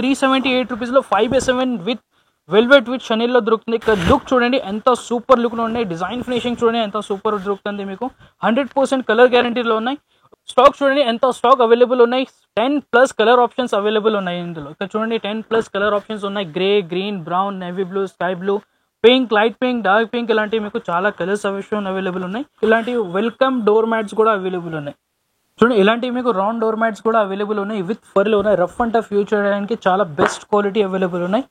378 రూపీస్లో 5/7 with velvet with షనీల్లో దొరుకుతుంది. ఇక్కడ లుక్ చూడండి ఎంత సూపర్ లుక్లో ఉన్నాయి. డిజైన్ ఫినిషింగ్ చూడండి ఎంత సూపర్ దొరుకుతుంది మీకు. 100% కలర్ గ్యారంటీలో ఉన్నాయి. స్టాక్ చూడండి ఎంత స్టాక్ అవైలబుల్ ఉన్నాయి. 10+ కలర్ ఆప్షన్స్ అవైలబుల్ ఉన్నాయి ఇందులో. ఇక్కడ చూడండి 10+ కలర్ ఆప్షన్స్ ఉన్నాయి. Grey, green, brown, navy blue, sky blue, pink, light pink, dark pink ఇలాంటివి మీకు చాలా కలర్స్ అవైలబుల్ ఉన్నాయి. ఇలాంటి వెల్కమ్ డోర్ మ్యాట్స్ కూడా అవైలబుల్ ఉన్నాయి. చూడండి ఇలాంటివి మీకు రౌండ్ డోర్ మ్యాట్స్ కూడా అవైలబుల్ ఉన్నాయి. విత్ ఫర్లు ఉన్నాయి. రఫ్ అండ్ టఫ్ యూజ్ చేయడానికి చాలా బెస్ట్ క్వాలిటీ అవైలబుల్ ఉన్నాయి.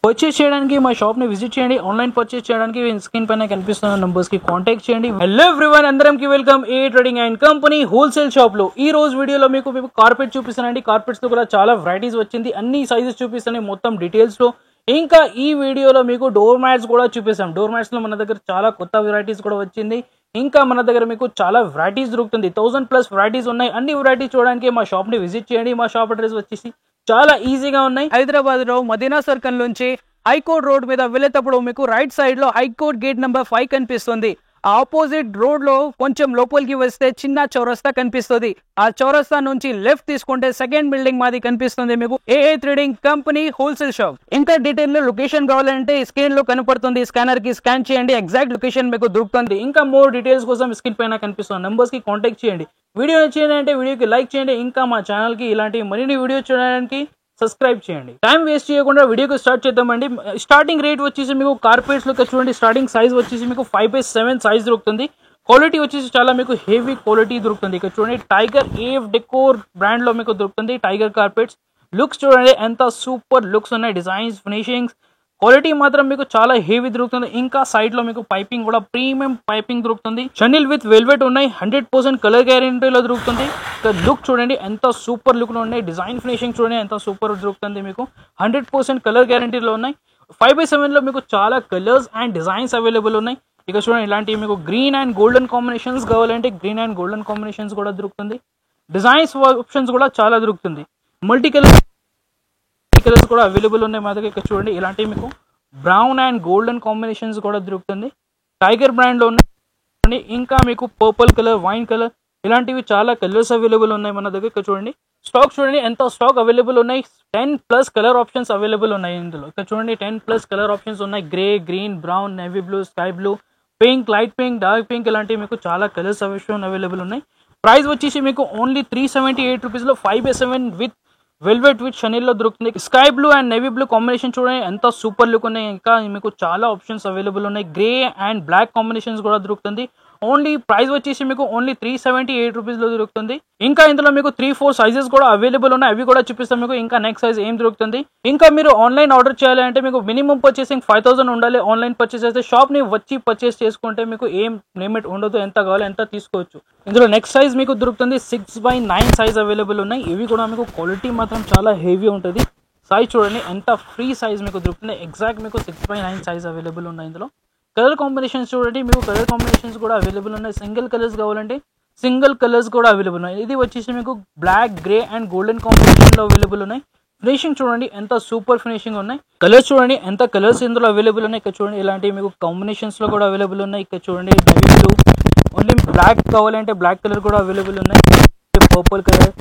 పర్చేస్ చేయడానికి మా షాప్ని విజిట్ చేయండి. ఆన్లైన్ పర్చేస్ చేయడానికి స్క్రీన్ పైన కనిపిస్తున్న నంబర్స్కి కాంటాక్ట్ చేయండి. హలో ఎవ్రీవన్, అందరికి welcome A trading and company wholesale షాప్లో. ఈ రోజు వీడియోలో మీకు కార్పెట్ చూపిస్తానండి. కార్పెట్స్లో కూడా చాలా వెరైటీస్ వచ్చింది. అన్ని సైజెస్ చూపిస్తాను మొత్తం డీటెయిల్స్లో. ఇంకా ఈ వీడియోలో మీకు డోర్ మ్యాట్స్ కూడా చూపిస్తాం. డోర్ మ్యాట్స్లో మన దగ్గర చాలా కొత్త వెరైటీస్ కూడా వచ్చింది. ఇంకా మన దగ్గర మీకు చాలా వెరైటీస్ దొరుకుతుంది. 1000+ వెరైటీస్ ఉన్నాయి. అన్ని వెరైటీస్ చూడడానికి మా షాప్ని విజిట్ చేయండి. మా షాప్ అడ్రస్ వచ్చేసి చాలా ఈజీగా ఉన్నాయి. హైదరాబాద్లో మదీనా సర్కిల్ నుంచి హైకోర్ట్ రోడ్ మీద వెళ్ళేటప్పుడు మీకు రైట్ సైడ్లో హైకోర్ట్ గేట్ నెంబర్ 5 కనిపిస్తుంది. ఆపోజిట్ రోడ్ లో కొంచెం లోపలికి వస్తే చిన్న చౌరస్తా కనిపిస్తుంది. ఆ చౌరస్తా నుంచి లెఫ్ట్ తీసుకుంటే సెకండ్ బిల్డింగ్ మాది కనిపిస్తుంది మీకు ఏఏ ట్రేడింగ్ కంపెనీ హోల్సేల్ షాప్. ఇంకా డీటెయిల్ లో లొకేషన్ కావాలంటే స్క్రీన్ లో కనపడుతుంది. స్కానర్ కి స్కాన్ చేయండి, ఎగ్జాక్ట్ లొకేషన్ మీకు దొరుకుతుంది. ఇంకా మోర్ డీటెయిల్స్ కోసం స్క్రీన్ పైన కనిపిస్తున్న నంబర్స్ కి కాంటాక్ట్ చేయండి. వీడియో నచ్చింది అంటే వీడియోకి లైక్ చేయండి. ఇంకా మా ఛానల్ కి ఇలాంటి మరిన్ని వీడియోస్ చూడడానికి సబ్స్క్రైబ్ చేయండి. టైం వేస్ట్ చేయకుండా వీడియోకి స్టార్ట్ చేద్దామండి. స్టార్టింగ్ రేట్ వచ్చేసి మీకు కార్పెట్స్ లో చూడండి. స్టార్టింగ్ సైజ్ వచ్చేసి మీకు 5/7 సైజ్ దొరుకుతుంది. క్వాలిటీ వచ్చేసి చాలా మీకు హెవీ క్వాలిటీ దొరుకుతుంది. ఇక్కడ చూడండి టైగర్ ఏఫ్ డెకోర్ బ్రాండ్ లో మీకు దొరుకుతుంది టైగర్ కార్పెట్స్. లుక్స్ చూడండి ఎంత సూపర్ లుక్స్ ఉన్నాయి. డిజైన్స్, ఫినిషింగ్స్, క్వాలిటీ మాత్రం మీకు చాలా హెవీ దొరుకుతుంది. ఇంకా సైడ్ లో మీకు పైపింగ్ కూడా ప్రీమియం పైపింగ్ దొరుకుతుంది. షనిల్ విత్ వెల్వెట్ ఉన్నాయి. 100% కలర్ గ్యారంటీలో దొరుకుతుంది. లుక్ చూడండి ఎంత సూపర్ లుక్ లో ఉన్నాయి. డిజైన్ ఫినిషింగ్ చూడండి ఎంత సూపర్ దొరుకుతుంది మీకు. 100% కలర్ గ్యారంటీలో ఉన్నాయి. 5/7 లో మీకు చాలా కలర్స్ అండ్ డిజైన్స్ అవైలబుల్ ఉన్నాయి. ఇక చూడండి ఇలాంటివి మీకు గ్రీన్ అండ్ గోల్డెన్ కాంబినేషన్స్ కావాలంటే గ్రీన్ అండ్ గోల్డెన్ కాంబినేషన్స్ కూడా దొరుకుతుంది. డిజైన్స్ ఆప్షన్స్ కూడా చాలా దొరుకుతుంది. మల్టీ కలర్స్ కూడా అవైలబుల్ ఉన్నాయి మా దగ్గర. ఇక్కడ చూడండి ఇలాంటివి మీకు బ్రౌన్ అండ్ గోల్డెన్ కాంబినేషన్స్ కూడా దొరుకుతుంది. టైగర్ బ్రాండ్ లో ఉన్నాయి. ఇంకా మీకు పర్పుల్ కలర్, వైన్ కలర్ ఇలాంటివి చాలా కలర్స్ అవైలబుల్ ఉన్నాయి మన దగ్గర. ఇక్కడ చూడండి స్టాక్ చూడండి ఎంత స్టాక్ అవైలబుల్ ఉన్నాయి. 10+ కలర్ ఆప్షన్స్ అవైలబుల్ ఉన్నాయి ఇందులో. ఇక్కడ చూడండి 10+ కలర్ ఆప్షన్స్ ఉన్నాయి. Grey, green, brown, navy blue, sky blue, pink, light pink, dark pink ఇలాంటివి మీకు చాలా కలర్స్ అవైలబుల్ ఉన్నాయి. ప్రైస్ వచ్చేసి మీకు ఓన్లీ 378 రూపీస్లో 5/7 విత్ వెల్వెట్ విత్ షనీల్లో దొరుకుతుంది. Sky blue and navy blue combination చూడండి ఎంత సూపర్ లుక్ ఉన్నాయి. ఇంకా మీకు చాలా ఆప్షన్స్ అవైలబుల్ ఉన్నాయి. గ్రే అండ్ బ్లాక్ కాంబినేషన్స్ కూడా దొరుకుతుంది. ఓన్లీ ప్రైస్ వచ్చేసి మీకు ఓన్లీ 378 రూపీస్లో దొరుకుతుంది. ఇంకా ఇందులో మీకు 3-4 సైజెస్ కూడా అవైలబుల్ ఉన్నాయి. అవి కూడా చూపిస్తాం మీకు. ఇంకా నెక్స్ట్ సైజ్ ఏం దొరుకుతుంది. ఇంకా మీరు ఆన్లైన్ ఆర్డర్ చేయాలి అంటే మీకు మినిమం పర్చేసింగ్ 5000 ఉండాలి. ఆన్లైన్ పర్చేస్ అయితే షాప్ని వచ్చి పర్చేస్ చేసుకుంటే మీకు ఏం లిమిట్ ఉండదు. ఎంత కావాలో ఎంత తీసుకోవచ్చు. ఇందులో నెక్స్ట్ సైజ్ మీకు దొరుకుతుంది. 6/9 సైజ్ అవైలబుల్ ఉన్నాయి. ఇవి కూడా మీకు క్వాలిటీ మాత్రం చాలా హెవీ ఉంటుంది. సైజ్ చూడండి ఎంత ఫ్రీ సైజ్ మీకు దొరుకుతుంది. ఎగ్జాక్ట్ మీకు 6/9 సైజ్ అవైలబుల్ ఉన్నాయి. ఇందులో కలర్ కాంబినేషన్స్ చూడండి మీకు కలర్ కాంబినేషన్స్ కూడా అవైలబుల్ ఉన్నాయి. సింగిల్ కలర్స్ కావాలంటే సింగిల్ కలర్స్ కూడా అవైలబుల్ ఉన్నాయి. ఇది వచ్చేసి మీకు బ్లాక్, గ్రే అండ్ గోల్డెన్ కాంబినేషన్లో అవైలబుల్ ఉన్నాయి. ఫినిషింగ్ చూడండి ఎంత సూపర్ ఫినిషింగ్ ఉన్నాయి. కలర్స్ చూడండి ఎంత కలర్స్ ఇందులో అవైలబుల్ ఉన్నాయి. ఇక్కడ చూడండి ఇలాంటివి మీకు కాంబినేషన్స్లో కూడా అవైలబుల్ ఉన్నాయి. ఇక్కడ చూడండి నేవీ బ్లూ, ఓన్లీ బ్లాక్ కావాలంటే బ్లాక్ కలర్ కూడా అవైలబుల్ ఉన్నాయి. పర్పుల్ కలర్,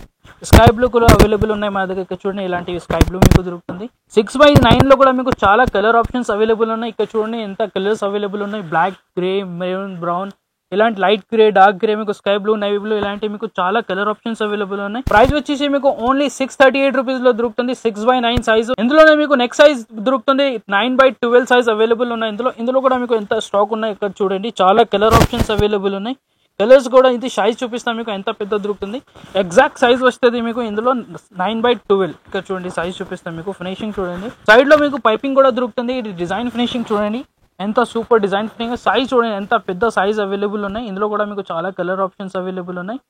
స్కై బ్లూ కూడా అవైలబుల్ ఉన్నాయి మా దగ్గర. ఇక్కడ చూడండి ఇలాంటివి స్కై బ్లూ మీకు దొరుకుతుంది. 6/9 లో కూడా మీకు చాలా కలర్ ఆప్షన్స్ అవైలబుల్ ఉన్నాయి. ఇక్కడ చూడండి ఎంత కలర్స్ అవైలబుల్ ఉన్నాయి. బ్లాక్, గ్రే, మెరూన్, బ్రౌన్ ఇలాంటి లైట్ గ్రే, డార్క్ గ్రే, మీకు స్కై బ్లూ, నేవీ బ్లూ ఇలాంటివి మీకు చాలా కలర్ ఆప్షన్స్ అవైలబుల్ ఉన్నాయి. ప్రైస్ వచ్చేసి మీకు ఓన్లీ 638 రూపీస్లో దొరుకుతుంది. 6/9 సైజు. ఇందులోనే మీకు నెక్స్ట్ సైజ్ దొరుకుతుంది. 9/12 సైజ్ అవైలబుల్ ఉన్నాయి. ఇందులో కూడా మీకు ఎంత స్టాక్ ఉన్నాయి ఇక్కడ చూడండి. చాలా కలర్ ఆప్షన్స్ అవైలబుల్ ఉన్నాయి. కలర్స్ కూడా ఇది సైజ్ చూపిస్తాం మీకు ఎంత పెద్ద దొరుకుతుంది. ఎగ్జాక్ట్ సైజ్ వస్తుంది మీకు ఇందులో 9/12. ఇక్కడ చూడండి సైజ్ చూపిస్తాం మీకు. ఫినిషింగ్ చూడండి సైడ్ లో మీకు పైపింగ్ కూడా దొరుకుతుంది. ఇది డిజైన్ ఫినిషింగ్ చూడండి ఎంత సూపర్ డిజైన్ ఫినిషింగ్. సైజ్ చూడండి ఎంత పెద్ద సైజ్ అవైలబుల్ ఉన్నాయి. ఇందులో కూడా మీకు చాలా కలర్ ఆప్షన్స్ అవైలబుల్ ఉన్నాయి.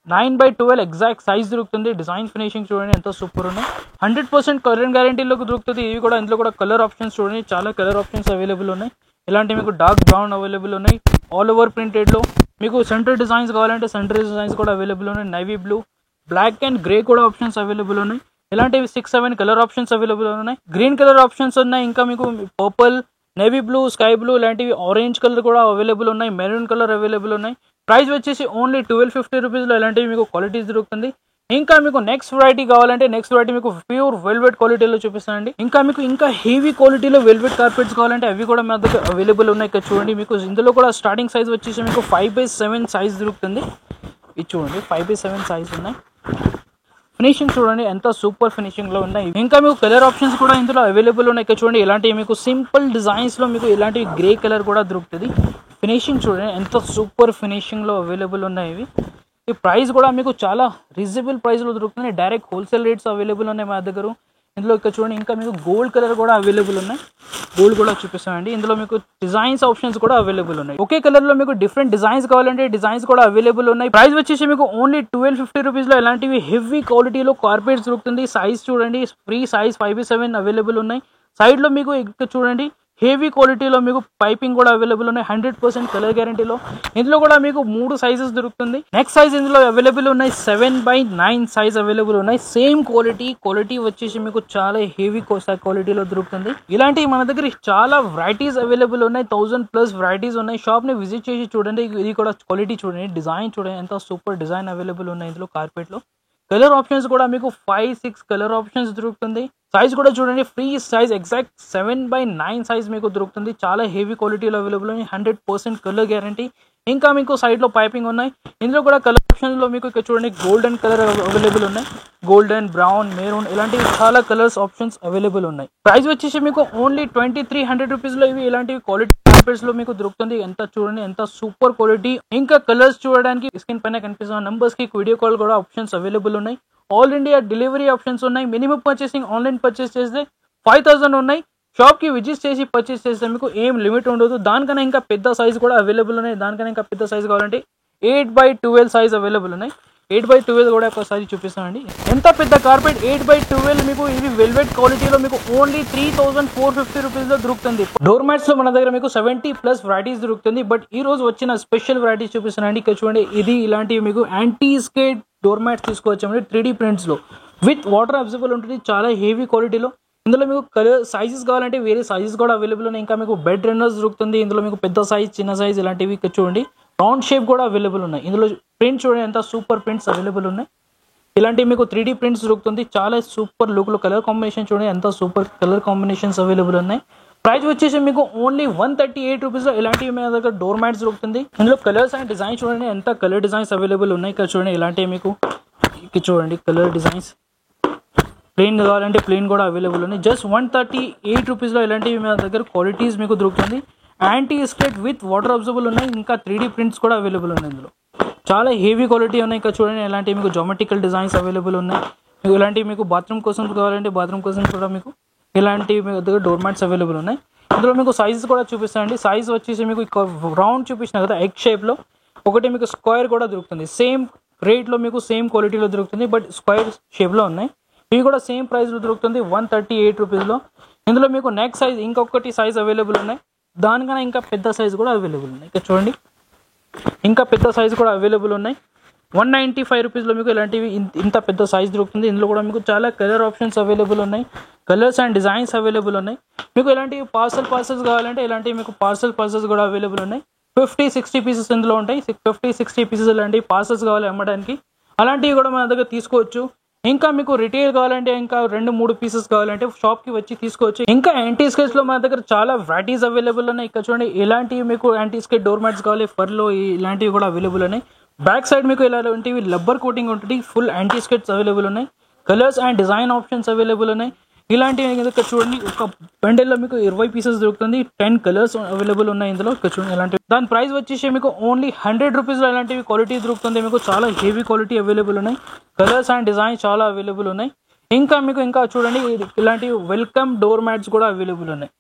9/12 ఎగ్జాక్ట్ సైజ్ దొరుకుతుంది. డిజైన్ ఫినిషింగ్ చూడండి ఎంత సూపర్ ఉన్నాయి. 100% కలర్ గ్యారంటీలోకి దొరుకుతుంది. ఇవి కూడా ఇందులో కూడా కలర్ ఆప్షన్స్ చూడండి చాలా కలర్ ఆప్షన్స్ అవైలబుల్ ఉన్నాయి. ఇలాంటి మీకు డార్క్ బ్రౌన్ అవైలబుల్ ఉన్నాయి. ఆల్ ఓవర్ ప్రింటెడ్లో మీకు సెంటర్ డిజైన్స్ కావాలంటే సెంటర్ డిజైన్స్ కూడా అవైలబుల్ ఉన్నాయి. Navy blue, black and grey కూడా ఆప్షన్స్ అవైలబుల్ ఉన్నాయి. ఇలాంటివి 6-7 కలర్ ఆప్షన్స్ అవైలబుల్ ఉన్నాయి. గ్రీన్ కలర్ ఆప్షన్స్ ఉన్నాయి. ఇంకా మీకు purple, navy blue, sky blue ఇలాంటివి ఆరెంజ్ కలర్ కూడా అవైలబుల్ ఉన్నాయి. మెరూన్ కలర్ అవైలబుల్ ఉన్నాయి. ప్రైస్ వచ్చేసి ఓన్లీ 1250 రూపీస్లో ఇలాంటివి మీకు క్వాలిటీస్ దొరుకుతుంది. ఇంకా మీకు నెక్స్ట్ వెరైటీ కావాలంటే నెక్స్ట్ వెరైటీ మీకు ప్యూర్ వెల్వెట్ క్వాలిటీలో చూపిస్తానండి. ఇంకా మీకు ఇంకా హెవీ క్వాలిటీలో వెల్వెట్ కార్పెట్స్ కావాలంటే అవి కూడా మన దగ్గర అవైలబుల్ ఉన్నాయి. ఇక్కడ చూడండి, మీకు ఇందులో కూడా స్టార్టింగ్ సైజ్ వచ్చేసి మీకు 5/7 సైజ్ దొరుకుతుంది. ఇది చూడండి 5/7 సైజ్ ఉన్నాయి. ఫినిషింగ్ చూడండి ఎంత సూపర్ ఫినిషింగ్ లో ఉన్నాయి. ఇంకా మీకు కలర్ ఆప్షన్స్ కూడా ఇందులో అవైలబుల్ ఉన్నాయి. ఇక్కడ చూడండి ఇలాంటివి మీకు సింపుల్ డిజైన్స్ లో మీకు ఇలాంటి గ్రే కలర్ కూడా దొరుకుతుంది. ఫినిషింగ్ చూడండి ఎంత సూపర్ ఫినిషింగ్ లో అవైలబుల్ ఉన్నాయి. ఇవి ఈ ప్రైస్ కూడా మీకు చాలా రీజనబుల్ ప్రైస్ లో దొరుకుతుంది. డైరెక్ట్ హోల్సేల్ రేట్స్ అవైలబుల్ ఉన్నాయి మా దగ్గర. ఇందులో ఇక్కడ చూడండి ఇంకా మీకు గోల్డ్ కలర్ కూడా అవైలబుల్ ఉన్నాయి. గోల్డ్ కూడా చూపిస్తామండి. ఇందులో మీకు డిజైన్స్ ఆప్షన్స్ కూడా అవైలబుల్ ఉన్నాయి. ఒకే కలర్ లో మీకు డిఫరెంట్ డిజైన్స్ కావాలంటే డిజైన్స్ కూడా అవైలబుల్ ఉన్నాయి. ప్రైస్ వచ్చేసి మీకు ఓన్లీ 1250 రూపీస్ లో ఇలాంటివి హెవీ క్వాలిటీలో కార్పెట్స్ దొరుకుతుంది. సైజ్ చూడండి ఫ్రీ సైజ్ 5/7 అవైలబుల్ ఉన్నాయి. సైడ్ లో మీకు ఇక్కడ చూడండి హెవీ క్వాలిటీలో మీకు పైపింగ్ కూడా అవైలబుల్ ఉన్నాయి. 100% కలర్ గ్యారంటీలో. ఇందులో కూడా మీకు 3 సైజెస్ దొరుకుతుంది. నెక్స్ట్ సైజ్ ఇందులో అవైలబుల్ ఉన్నాయి. 7/9 సైజ్ అవైలబుల్ ఉన్నాయి. సేమ్ క్వాలిటీ వచ్చేసి మీకు చాలా హెవీ క్వాలిటీలో దొరుకుతుంది. ఇలాంటి మన దగ్గర చాలా వెరైటీస్ అవైలబుల్ ఉన్నాయి. 1000+ వెరైటీస్ ఉన్నాయి. షాప్ ని విజిట్ చేసి చూడండి. ఇది కూడా క్వాలిటీ చూడండి, డిజైన్ చూడండి ఎంత సూపర్ డిజైన్ అవైలబుల్ ఉన్నాయి ఇందులో కార్పెట్ లో. కలర్ ఆప్షన్స్ కూడా మీకు 5-6 కలర్ ఆప్షన్స్ దొరుకుతుంది. సైజ్ కూడా చూడండి ఫ్రీ సైజ్ ఎగ్జాక్ట్ 7/9 సైజ్ మీకు దొరుకుతుంది. చాలా హెవీ క్వాలిటీలో అవైలబుల్ ఉన్నాయి. 100% కలర్ గ్యారంటీ. ఇంకా మీకు సైడ్ లో పైపింగ్ ఉన్నాయి. ఇందులో కూడా కలర్ ఆప్షన్స్ లో మీకు ఇక్కడ చూడండి గోల్డెన్ కలర్ అవైలబుల్ ఉన్నాయి. గోల్డెన్, బ్రౌన్, మెరూన్ ఇలాంటివి చాలా కలర్స్ ఆప్షన్స్ అవైలబుల్ ఉన్నాయి. ప్రైస్ వచ్చేసి మీకు ఓన్లీ 2300 రూపీస్ లో ఇవి ఇలాంటివి క్వాలిటీ కార్పెట్స్ లో మీకు దొరుకుతుంది. ఎంత చూడండి ఎంత సూపర్ క్వాలిటీ. ఇంకా కలర్స్ చూడడానికి స్క్రీన్ పైన కనిపిస్తున్న నంబర్స్ కి వీడియో కాల్ కూడా ఆప్షన్స్ అవైలబుల్ ఉన్నాయి. ఆల్ ఇండియా డెలివరీ ఆప్షన్స్ ఉన్నాయి. మినిమం పర్చేసింగ్ ఆన్లైన్ పర్చేస్ చేస్తే 5000 ఉన్నాయి. షాప్ కి విజిట్ చేసి పర్చేస్ చేస్తే మీకు ఏం లిమిట్ ఉండదు. దానికన్నా ఇంకా పెద్ద సైజ్ కూడా అవైలబుల్ ఉన్నాయి. దానికన్నా ఇంకా పెద్ద సైజ్ కావాలంటే 8/12 సైజ్ అవైలబుల్ ఉన్నాయి. 8/12 కూడా ఒక సైజ్ చూపిస్తానండి. ఎంత పెద్ద కార్పెట్ 8/12 మీకు ఇది వెల్వెట్ క్వాలిటీలో మీకు ఓన్లీ 3450 రూపీస్ లో దొరుకుతుంది. డోర్ మ్యాట్స్ లో మన దగ్గర మీకు 70+ వెరైటీస్ దొరుకుతుంది. బట్ ఈ రోజు వచ్చిన స్పెషల్ వెరైటీస్ చూపిస్తానండి. ఇక్కడ చూడండి ఇది ఇలాంటివి మీకు యాంటీ స్కేట్ డోర్ మ్యాట్స్ తీసుకోవచ్చామండి 3D ప్రింట్స్ లో విత్ వాటర్ అబ్జర్వబుల్ ఉంటుంది. చాలా హెవీ క్వాలిటీలో. ఇందులో మీకు కలర్ సైజెస్ కావాలంటే వేరే సైజెస్ కూడా అవైలబుల్ ఉన్నాయి. ఇంకా మీకు బెడ్ రన్నర్స్ దొరుకుతుంది. ఇందులో మీకు పెద్ద సైజ్, చిన్న సైజ్ ఇలాంటివి ఇక్కడ చూడండి రౌండ్ షేప్ కూడా అవైలబుల్ ఉన్నాయి. ఇందులో ప్రింట్స్ చూడండి ఎంత సూపర్ ప్రింట్స్ అవైలబుల్ ఉన్నాయి. ఇలాంటివి మీకు 3D ప్రింట్స్ దొరుకుతుంది. చాలా సూపర్ లుక్ లో కలర్ కాంబినేషన్ చూడండి ఎంత సూపర్ కలర్ కాంబినేషన్స్ అవైలబుల్ ఉన్నాయి. ప్రైస్ వచ్చేసి మీకు ఓన్లీ 138 రూపీస్ లో ఇలాంటివి మీ దగ్గర డోర్ మ్యాట్స్ దొరుకుతుంది. ఇందులో కలర్స్ అండ్ డిజైన్స్ చూడండి ఎంత కలర్ డిజైన్స్ అవైలబుల్ ఉన్నాయి. ఇక్కడ చూడండి ఇలాంటివి మీకు ఇక్కడ చూడండి కలర్ డిజైన్స్. ప్లెయిన్ కావాలంటే ప్లెయిన్ కూడా అవైలబుల్ ఉన్నాయి. జస్ట్ 138 రూపీస్ లో ఇలాంటివి మీ దగ్గర క్వాలిటీస్ మీకు దొరుకుతుంది. Anti skate with water absorbable ఉన్నాయి. ఇంకా 3D ప్రింట్స్ కూడా అవైలబుల్ ఉన్నాయి. ఇందులో చాలా హెవీ క్వాలిటీ ఉన్నాయి. ఇక్కడ చూడండి ఇలాంటివి మీకు జామెట్రికల్ డిజైన్స్ అవైలబుల్ ఉన్నాయి. మీకు ఇలాంటివి మీకు బాత్రూమ్ కోసం కావాలంటే బాత్రూమ్ కోసం కూడా మీకు ఇలాంటివి మీ దగ్గర డోర్ మ్యాట్స్ అవైలబుల్ ఉన్నాయి. ఇందులో మీకు సైజెస్ కూడా చూపిస్తానండి. సైజ్ వచ్చేసి మీకు రౌండ్ చూపించిన కదా ఎగ్ షేప్ లో, ఒకటి మీకు స్క్వేర్ కూడా దొరుకుతుంది. సేమ్ రేట్ లో మీకు సేమ్ క్వాలిటీలో దొరుకుతుంది. బట్ స్క్వేర్ షేప్ లో ఉన్నాయి. ఇవి కూడా సేమ్ ప్రైస్ లో దొరుకుతుంది 138 రూపీస్ లో. ఇందులో మీకు నెక్స్ట్ సైజ్ ఇంకొకటి సైజ్ అవైలబుల్ ఉన్నాయి. దానికన్నా ఇంకా పెద్ద సైజ్ కూడా అవైలబుల్ ఉన్నాయి. ఇక్కడ చూడండి ఇంకా పెద్ద సైజ్ కూడా అవైలబుల్ ఉన్నాయి. 195 రూపీస్ లో మీకు ఇలాంటివి ఇంత పెద్ద సైజ్ దొరుకుతుంది. ఇందులో కూడా మీకు చాలా కలర్ ఆప్షన్స్ అవైలబుల్ ఉన్నాయి. కలర్స్ అండ్ డిజైన్స్ అవైలబుల్ ఉన్నాయి. మీకు ఇలాంటివి పార్సల్స్ కావాలంటే ఇలాంటివి మీకు పార్సల్స్ కూడా అవైలబుల్ ఉన్నాయి. 50-60 పీసెస్ ఇందులో ఉంటాయి. 50-60 పీసెస్ ఇలాంటివి పార్సల్స్ కావాలి అమ్మడానికి, అలాంటివి కూడా మన దగ్గర తీసుకోవచ్చు. ఇంకా మీకు రిటైల్ కావాలంటే ఇంకా 2-3 పీసెస్ కావాలంటే షాప్ కి వచ్చి తీసుకోవచ్చు. ఇంకా యాంటీ స్కేట్స్ లో మన దగ్గర చాలా వెరైటీస్ అవైలబుల్ ఉన్నాయి. ఇక్కడ చూడండి ఇలాంటివి మీకు యాంటీ స్కేట్ డోర్ మ్యాట్స్ కావాలి ఫర్ లో ఇలాంటివి కూడా అవైలబుల్ ఉన్నాయి. బ్యాక్ సైడ్ మీకు ఇలాంటివి రబ్బర్ కోటింగ్ ఉంటుంది. ఫుల్ యాంటీ స్కేట్స్ అవైలబుల్ ఉన్నాయి. Colours and design options available ఉన్నాయి. ఇలాంటివి ఇక్కడ చూడండి ఒక బండిల్లో మీకు 20 పీసెస్ దొరుకుతుంది. 10 కలర్స్ అవైలబుల్ ఉన్నాయి ఇందులో. ఇక్కడ చూడండి ఇలాంటివి దాని ప్రైస్ వచ్చేసి మీకు ఓన్లీ 100 రూపీస్ లో ఇలాంటివి క్వాలిటీ దొరుకుతుంది. మీకు చాలా హెవీ క్వాలిటీ అవైలబుల్ ఉన్నాయి. కలర్స్ అండ్ డిజైన్ చాలా అవైలబుల్ ఉన్నాయి. ఇంకా మీకు ఇంకా చూడండి ఇలాంటివి వెల్కమ్ డోర్ మ్యాట్స్ కూడా అవైలబుల్ ఉన్నాయి.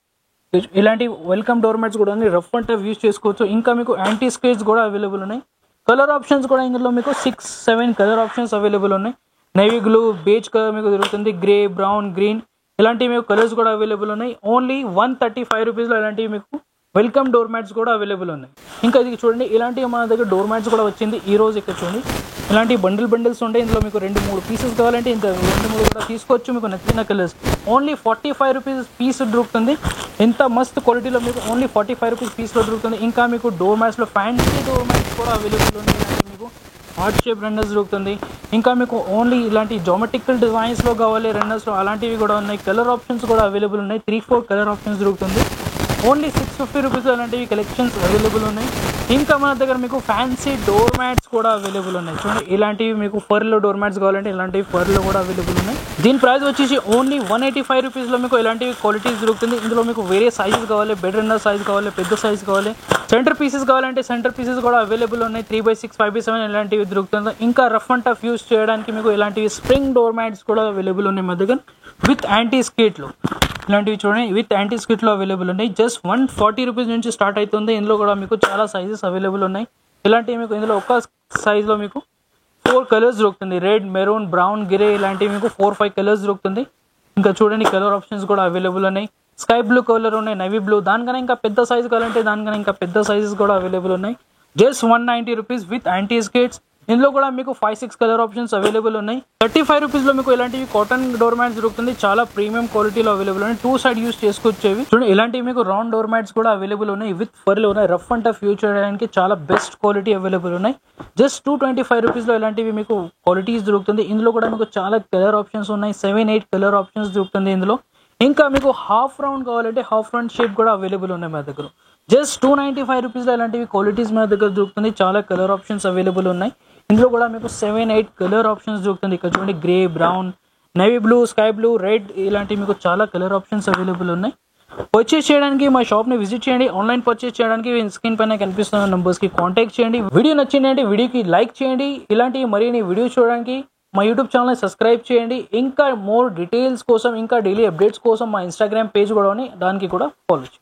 ఇలాంటి వెల్కమ్ డోర్ మ్యాట్స్ కూడా రఫ్ అండ్ టఫ్ యూజ్ చేసుకోవచ్చు. ఇంకా మీకు యాంటీ స్కేట్స్ కూడా అవైలబుల్ ఉన్నాయి. కలర్ ఆప్షన్స్ కూడా ఇందులో మీకు 6-7 కలర్ ఆప్షన్స్ అవైలబుల్ ఉన్నాయి. నేవీ బ్లూ, బేజ్ కలర్ మీకు దొరుకుతుంది. గ్రే, బ్రౌన్, గ్రీన్ ఇలాంటివి మీకు కలర్స్ కూడా అవైలబుల్ ఉన్నాయి. ఓన్లీ 135 రూపీస్ లో ఇలాంటివి మీకు వెల్కమ్ డోర్ మ్యాట్స్ కూడా అవైలబుల్ ఉన్నాయి. ఇంకా ఇది చూడండి ఇలాంటివి మన దగ్గర డోర్ మ్యాట్స్ కూడా వచ్చింది ఈ రోజు. ఇక్కడ చూడండి ఇలాంటి బండిల్స్ ఉంటాయి. ఇందులో మీకు 2-3 పీసెస్ కావాలంటే ఇంత 2-3 కూడా తీసుకోవచ్చు. మీకు నచ్చిన కలర్స్ ఓన్లీ 45 రూపీస్ పీస్ దొరుకుతుంది. ఎంత మస్తు క్వాలిటీలో మీకు ఓన్లీ 45 రూపీస్ పీస్లో దొరుకుతుంది. ఇంకా మీకు డోర్ మ్యాట్స్లో ఫ్యాన్సీ డోర్ మ్యాట్స్ కూడా అవైలబుల్ ఉన్నాయి. మీకు హార్ట్ షేప్ రన్నర్స్ దొరుకుతుంది. ఇంకా మీకు ఓన్లీ ఇలాంటి జామెట్రికల్ డిజైన్స్లో కావాలి రన్నర్స్లో అలాంటివి కూడా ఉన్నాయి. కలర్ ఆప్షన్స్ కూడా అవైలబుల్ ఉన్నాయి. 3-4 కలర్ ఆప్షన్స్ దొరుకుతుంది. ఓన్లీ 650 రూపీస్ అలాంటివి కలెక్షన్స్ అవైలబుల్ ఉన్నాయి. ఇంకా మన దగ్గర మీకు ఫ్యాన్సీ డోర్ మ్యాట్స్ కూడా అవైలబుల్ ఉన్నాయి. చూడండి ఇలాంటివి మీకు ఫర్లో డోర్ మ్యాట్స్ కావాలంటే ఇలాంటివి ఫర్లో కూడా అవైలబుల్ ఉన్నాయి. దీని ప్రైస్ వచ్చేసి ఓన్లీ 185 రూపీస్లో మీకు ఇలాంటివి క్వాలిటీస్ దొరుకుతుంది. ఇందులో మీకు వేరే సైజెస్ కావాలి, బెడ్ రన్నర్ సైజ్ కావాలి, పెద్ద సైజ్ కావాలి, సెంటర్ పీసెస్ కావాలంటే సెంటర్ పీసెస్ కూడా అవైలబుల్ ఉన్నాయి. 3x6, 5x7 ఇలాంటివి దొరుకుతుంది. ఇంకా రఫ్ అండ్ టఫ్ యూస్ చేయడానికి మీకు ఇలాంటివి స్ప్రింగ్ డోర్ మ్యాట్స్ కూడా అవైలబుల్ ఉన్నాయి మా దగ్గర విత్ యాంటీ స్కిట్లో. ఇలాంటివి చూడండి విత్ యాంటీ స్కిట్లో అవైలబుల్ ఉన్నాయి. జస్ట్ 140 రూపీస్ నుంచి స్టార్ట్ అవుతుంది. ఇందులో కూడా మీకు చాలా సైజెస్ అవైలబుల్ ఉన్నాయి. ఇలాంటివి మీకు ఇందులో ఒక సైజ్లో మీకు 4 కలర్స్ దొరుకుతుంది. రెడ్, మెరూన్, బ్రౌన్, గ్రే ఇలాంటివి మీకు 4-5 కలర్స్ దొరుకుతుంది. ఇంకా చూడండి కలర్ ఆప్షన్స్ కూడా అవైలబుల్ ఉన్నాయి. స్కై బ్లూ కలర్ ఉన్నాయి, నేవీ బ్లూ, దానికన్నా ఇంకా పెద్ద సైజ్ కావాలంటే దానికన్నా ఇంకా పెద్ద సైజెస్ కూడా అవైలబుల్ ఉన్నాయి. Just 190 rupees with anti skits. ఇందులో కూడా మీకు 5-6 కలర్ ఆప్షన్స్ అవైలబుల్ ఉన్నాయి. 35 రూపీస్లో మీకు ఇలాంటివి కాటన్ డోర్ మ్యాట్స్ దొరుకుతుంది. చాలా ప్రీమియం క్వాలిటీలో అవైలబుల్ ఉన్నాయి. 2 సైడ్ యూస్ చేసుకొచ్చేవి. చూడండి ఇలాంటివి మీకు రౌండ్ డోర్ మ్యాట్స్ కూడా అవైలబుల్ ఉన్నాయి. విత్ ఫర్లు ఉన్నాయి. రఫ్ అండ్ టఫ్ యూజ్ చేయడానికి చాలా బెస్ట్ క్వాలిటీ అవైలబుల్ ఉన్నాయి. జస్ట్ 225 రూపీస్లో ఇలాంటివి మీకు క్వాలిటీస్ దొరుకుతుంది. ఇందులో కూడా మీకు చాలా కలర్ ఆప్షన్స్ ఉన్నాయి. 7-8 కలర్ ఆప్షన్స్ దొరుకుతుంది ఇందులో. ఇంకా మీకు హాఫ్ రౌండ్ కావాలంటే హాఫ్ రౌండ్ షేప్ కూడా అవైలబుల్ ఉన్నాయి మా దగ్గర. జస్ట్ 295 రూపీస్లో ఇలాంటివి క్వాలిటీస్ మా దగ్గర దొరుకుతుంది. చాలా కలర్ ఆప్షన్స్ అవైలబుల్ ఉన్నాయి. ఇందులో కూడా మీకు 7-8 కలర్ ఆప్షన్స్ దొరుకుతుంది. ఇక్కడ చూడండి grey, brown, navy blue, sky blue, red ఇలాంటివి మీకు చాలా కలర్ ఆప్షన్స్ అవైలబుల్ ఉన్నాయి. పర్చేస్ చేయడానికి మా షాప్ని విజిట్ చేయండి. ఆన్లైన్ పర్చేస్ చేయడానికి స్క్రీన్ పైన కనిపిస్తున్న నెంబర్స్కి కాంటాక్ట్ చేయండి. వీడియో నచ్చిందంటే వీడియోకి లైక్ చేయండి. ఇలాంటి మరిన్ని వీడియోస్ చూడడానికి మా యూట్యూబ్ ఛానల్ని సబ్స్క్రైబ్ చేయండి. ఇంకా మోర్ డీటెయిల్స్ కోసం ఇంకా డైలీ అప్డేట్స్ కోసం మా ఇన్స్టాగ్రామ్ పేజ్ కూడా దానికి కూడా ఫాలో చేయండి.